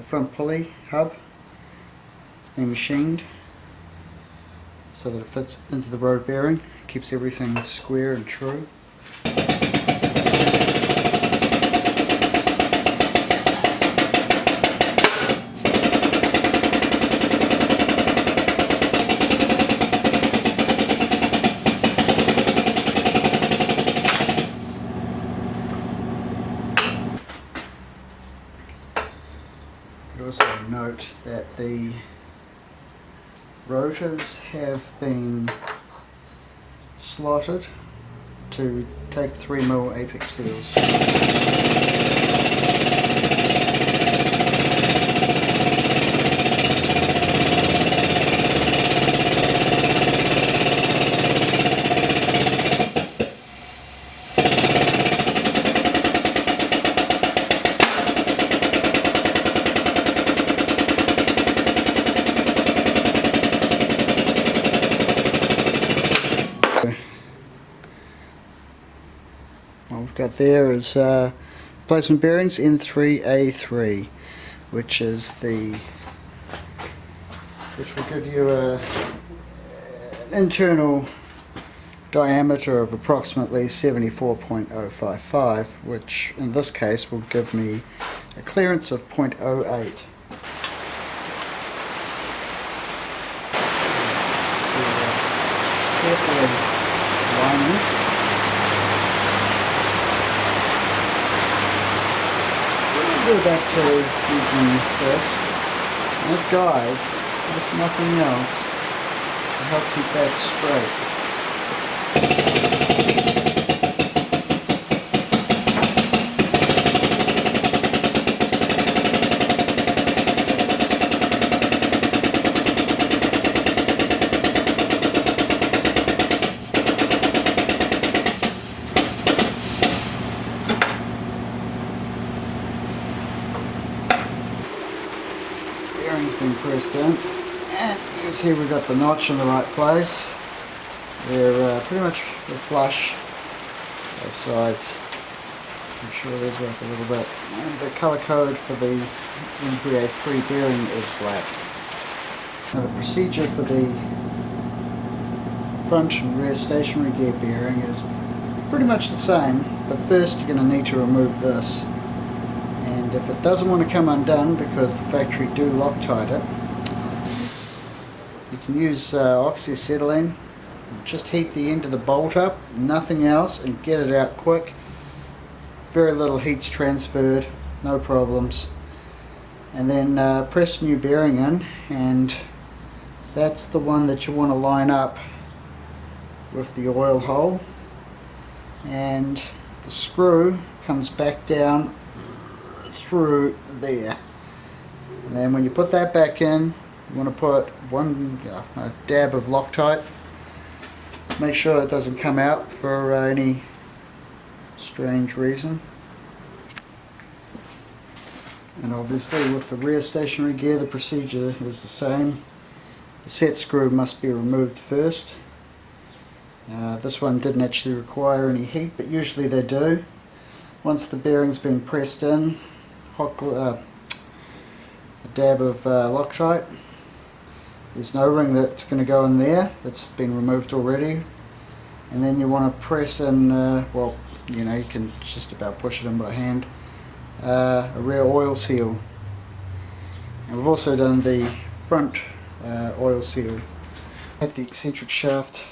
front pulley hub. It's been machined so that it fits into the rotor bearing, keeps everything square and true. Also note that the rotors have been slotted to take 3mm apex seals. What we've got there is replacement bearings N3 A3, which will give you an internal diameter of approximately 74.055, which in this case will give me a clearance of 0.08. Carefully line it. We'll go back to using this as a guide, if nothing else, to help keep that straight. Bearing's been pressed in, and you can see we've got the notch in the right place. They're pretty much flush, both sides. I'm sure there's like a little bit. And the colour code for the Ep3 bearing is black. Now the procedure for the front and rear stationary gear bearing is pretty much the same, but first you're going to need to remove this. And if it doesn't want to come undone because the factory do Loctite it, you can use oxyacetylene. Just heat the end of the bolt up, nothing else, and get it out quick. Very little heat's transferred, no problems. And then press new bearing in, and that's the one that you want to line up with the oil hole. And the screw comes back down through there, and then when you put that back in, you want to put a dab of Loctite. Make sure it doesn't come out for any strange reason. And obviously with the rear stationary gear the procedure is the same. The set screw must be removed first. This one didn't actually require any heat, but usually they do. Once the bearing's been pressed in, a dab of Loctite. There's no ring that's going to go in there, that's been removed already. And then you want to press in, well, you know, you can just about push it in by hand, a rear oil seal. And we've also done the front oil seal. Had the eccentric shaft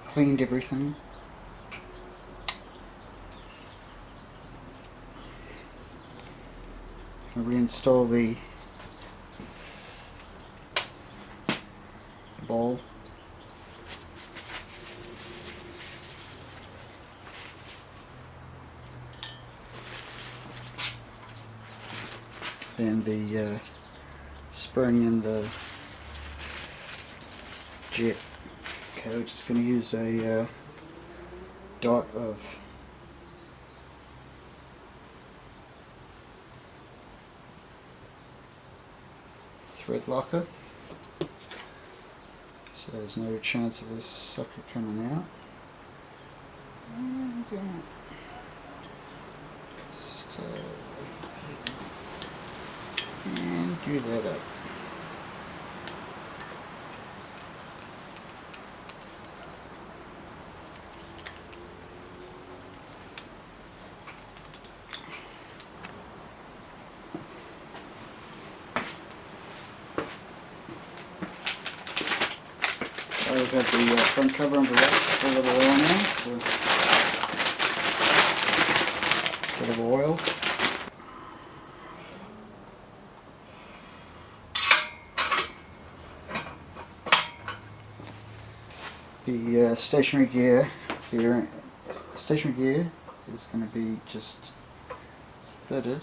cleaned everything. Reinstall the ball. Then the spring and the jet. Okay, we're just going to use a dot of thread locker, so there's no chance of this sucker coming out. And we're gonna just skew that up. So we've got the front cover on the left for a little oil now. So a bit of oil. The stationary gear here, stationary gear is going to be just fitted.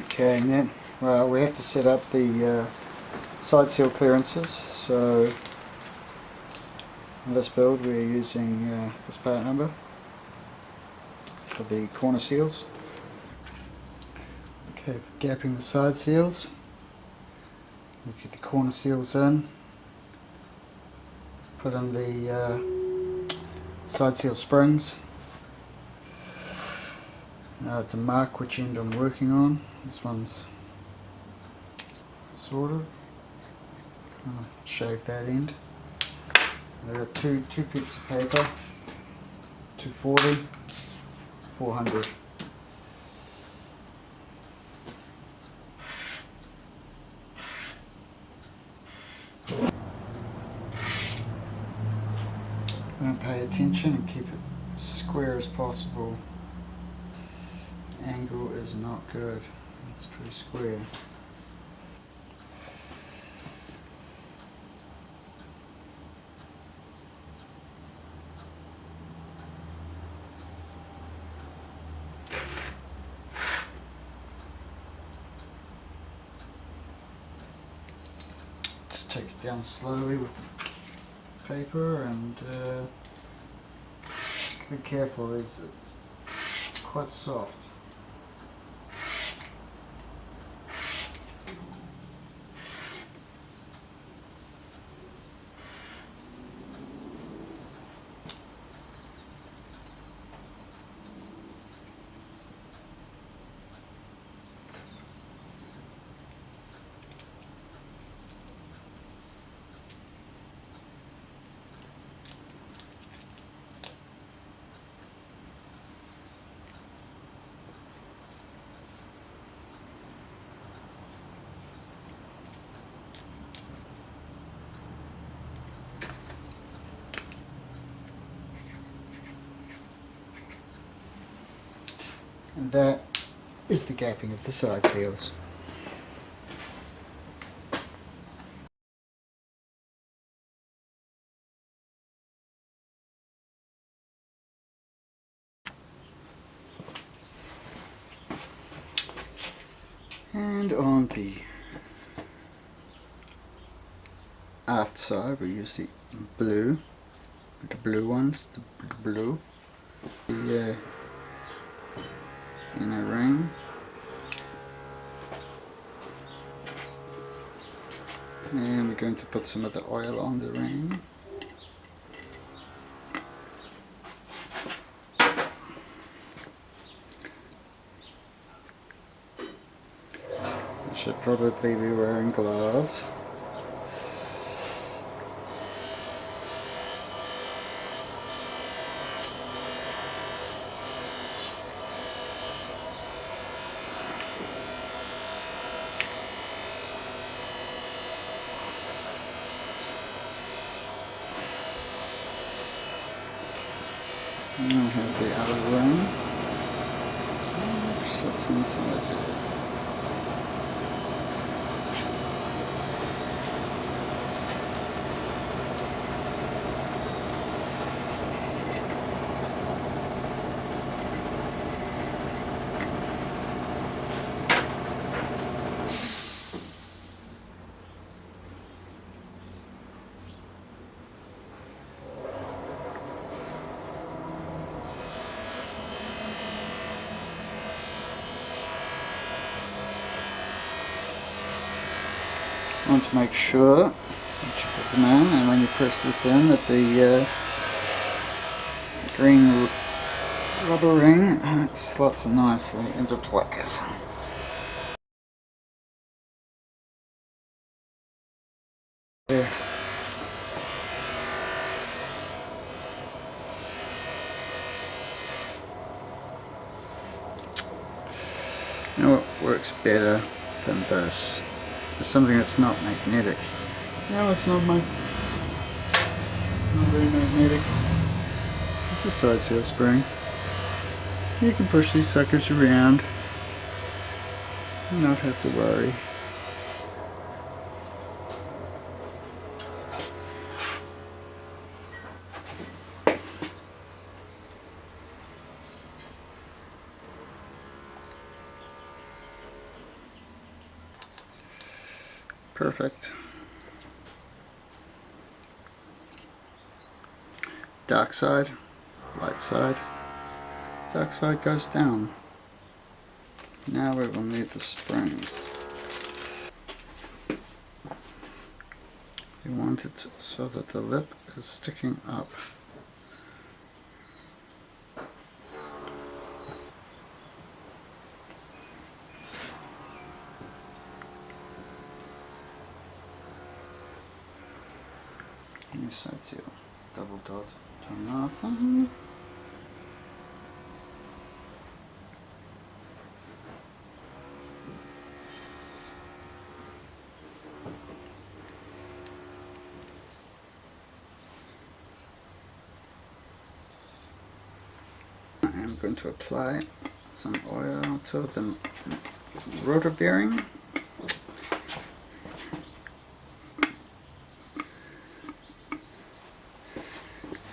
Okay, and then well, we have to set up the side seal clearances. So in this build we're using this part number for the corner seals. Okay, for gapping the side seals, we get the corner seals in. Put on the side seal springs. Now to mark which end I'm working on. This one's sorted. Shave that end. I've got two bits of paper. 240, 400. I'm going to pay attention and keep it as square as possible. Angle is not good. It's pretty square. Just take it down slowly with the paper and be careful, it's quite soft. And that is the gapping of the side seals. And on the aft side we use the blue, the blue ones, the blue, the inner ring. And we're going to put some of the oil on the ring. I should probably be wearing gloves. And I have the outer ring, which sits inside there. I want to make sure that you put them in, and when you press this in, that the green rubber ring slots nicely into place. there. You know what works better than this? It's something that's not magnetic. No, it's not very magnetic. It's a side seal spring. You can push these suckers around and not have to worry. Perfect. Dark side, light side. Dark side goes down. Now we will need the springs. We want it so that the lip is sticking up. New side seal. Double dot, turn off. I'm going to apply some oil to the rotor bearing.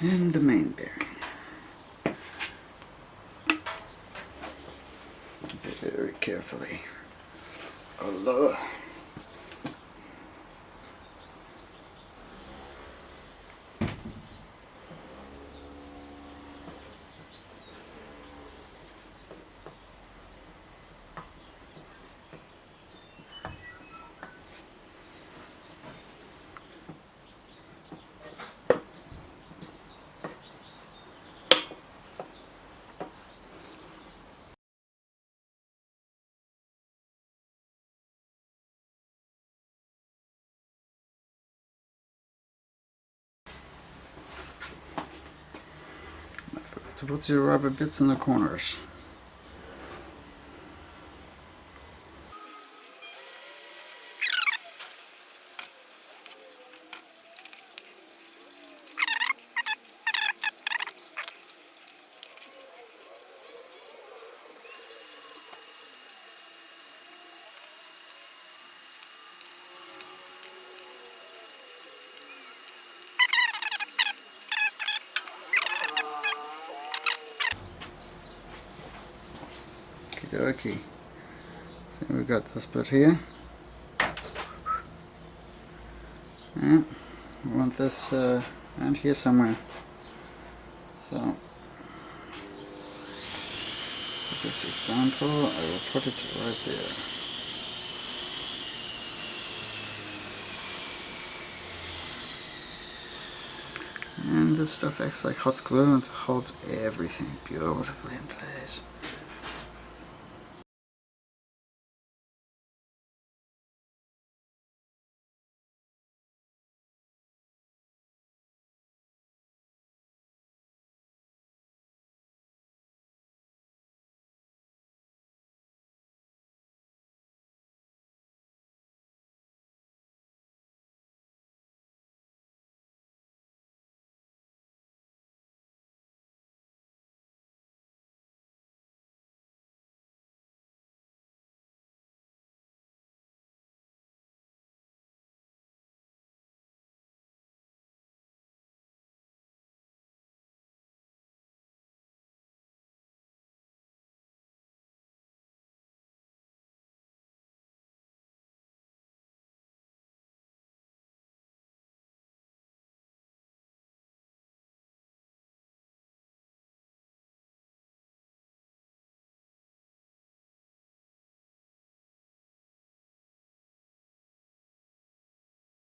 And the main bearing. Very carefully. Although I forgot to put the rubber bits in the corners. Okay, so we've got this bit here. Yeah, we want this around here somewhere. So, for this example, I will put it right there. And this stuff acts like hot glue and holds everything beautifully in place.